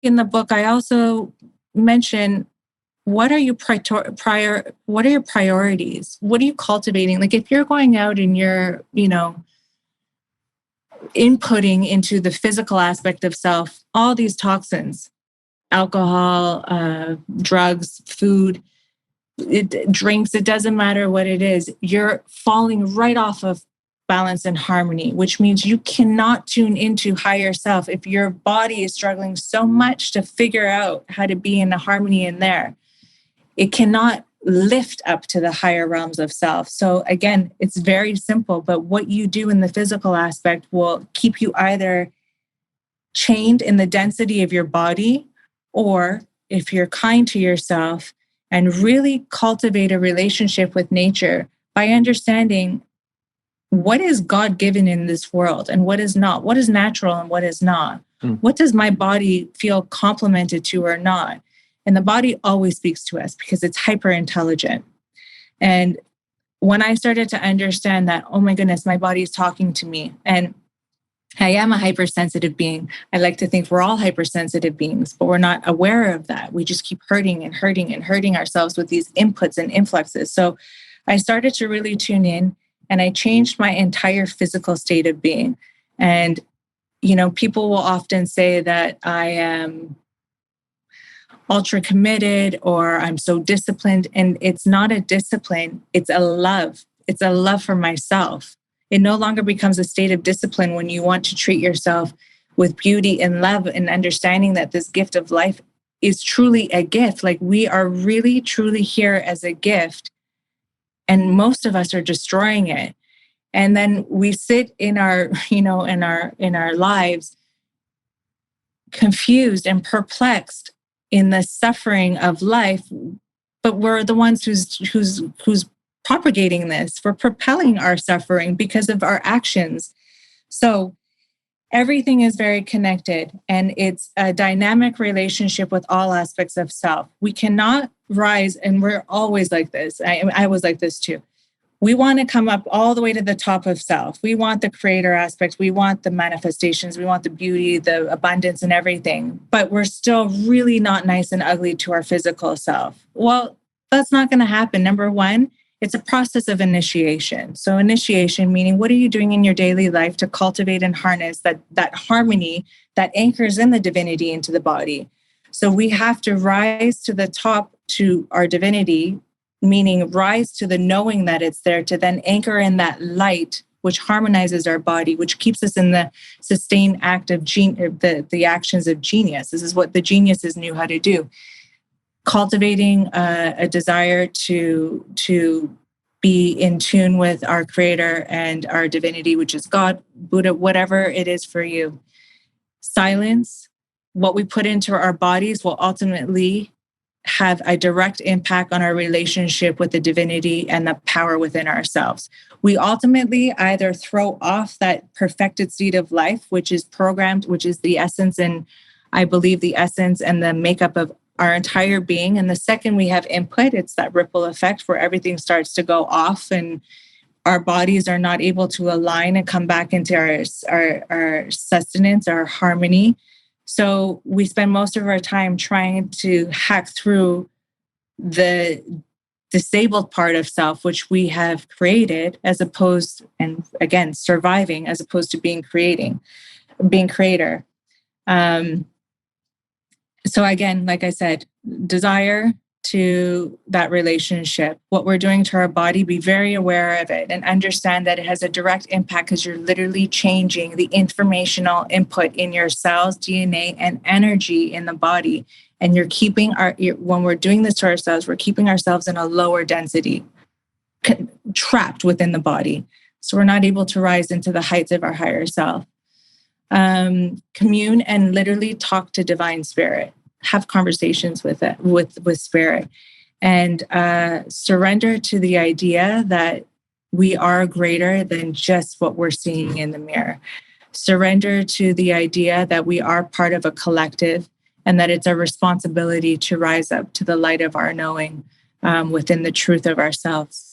In the book, I also mention what are your what are your priorities? What are you cultivating? Like if you're going out and you're, inputting into the physical aspect of self, all these toxins, alcohol, drugs, food, drinks, it doesn't matter what it is, you're falling right off of balance and harmony, which means you cannot tune into higher self if your body is struggling so much to figure out how to be in a harmony in there. It cannot lift up to the higher realms of self. So again, it's very simple, but what you do in the physical aspect will keep you either chained in the density of your body, or if you're kind to yourself and really cultivate a relationship with nature by understanding what is God given in this world and what is not, what is natural and what is not. What does my body feel complemented to or not? And the body always speaks to us because it's hyper intelligent. And when I started to understand that, oh my goodness, my body is talking to me. And I am a hypersensitive being. I like to think we're all hypersensitive beings, but we're not aware of that. We just keep hurting and hurting and hurting ourselves with these inputs and influxes. So I started to really tune in, and I changed my entire physical state of being. And, people will often say that I am ultra committed or I'm so disciplined. And it's not a discipline, it's a love. It's a love for myself. It no longer becomes a state of discipline when you want to treat yourself with beauty and love and understanding that this gift of life is truly a gift. Like we are really, truly here as a gift. And most of us are destroying it. And then we sit in our, in our lives confused and perplexed in the suffering of life, but we're the ones who's propagating this. We're propelling our suffering because of our actions. So everything is very connected, and it's a dynamic relationship with all aspects of self. We cannot rise, and we're always like this. I was like this too. We want to come up all the way to the top of self. We want the creator aspects. We want the manifestations. We want the beauty, the abundance, and everything. But we're still really not nice and ugly to our physical self. Well, that's not going to happen. Number one, it's a process of initiation. So initiation, meaning what are you doing in your daily life to cultivate and harness that harmony that anchors in the divinity into the body? So we have to rise to the top to our divinity, meaning rise to the knowing that it's there, to then anchor in that light, which harmonizes our body, which keeps us in the sustained act of the actions of genius. This is what the geniuses knew how to do. Cultivating a desire to be in tune with our creator and our divinity, which is God, Buddha, whatever it is for you. Silence, what we put into our bodies will ultimately have a direct impact on our relationship with the divinity and the power within ourselves. We ultimately either throw off that perfected seed of life, which is programmed, which is the essence, and I believe the essence and the makeup of our entire being. And the second we have input, it's that ripple effect where everything starts to go off and our bodies are not able to align and come back into our sustenance, our harmony. So we spend most of our time trying to hack through the disabled part of self, which we have created, as opposed, and again, surviving, as opposed to being creator. So again, like I said, desire to that relationship, what we're doing to our body, be very aware of it and understand that it has a direct impact because you're literally changing the informational input in your cells, DNA, and energy in the body. And you're keeping when we're doing this to ourselves, we're keeping ourselves in a lower density, trapped within the body. So we're not able to rise into the heights of our higher self. Commune and literally talk to divine spirit. Have conversations with it, with spirit, and surrender to the idea that we are greater than just what we're seeing in the mirror. Surrender to the idea that we are part of a collective and that it's our responsibility to rise up to the light of our knowing within the truth of ourselves.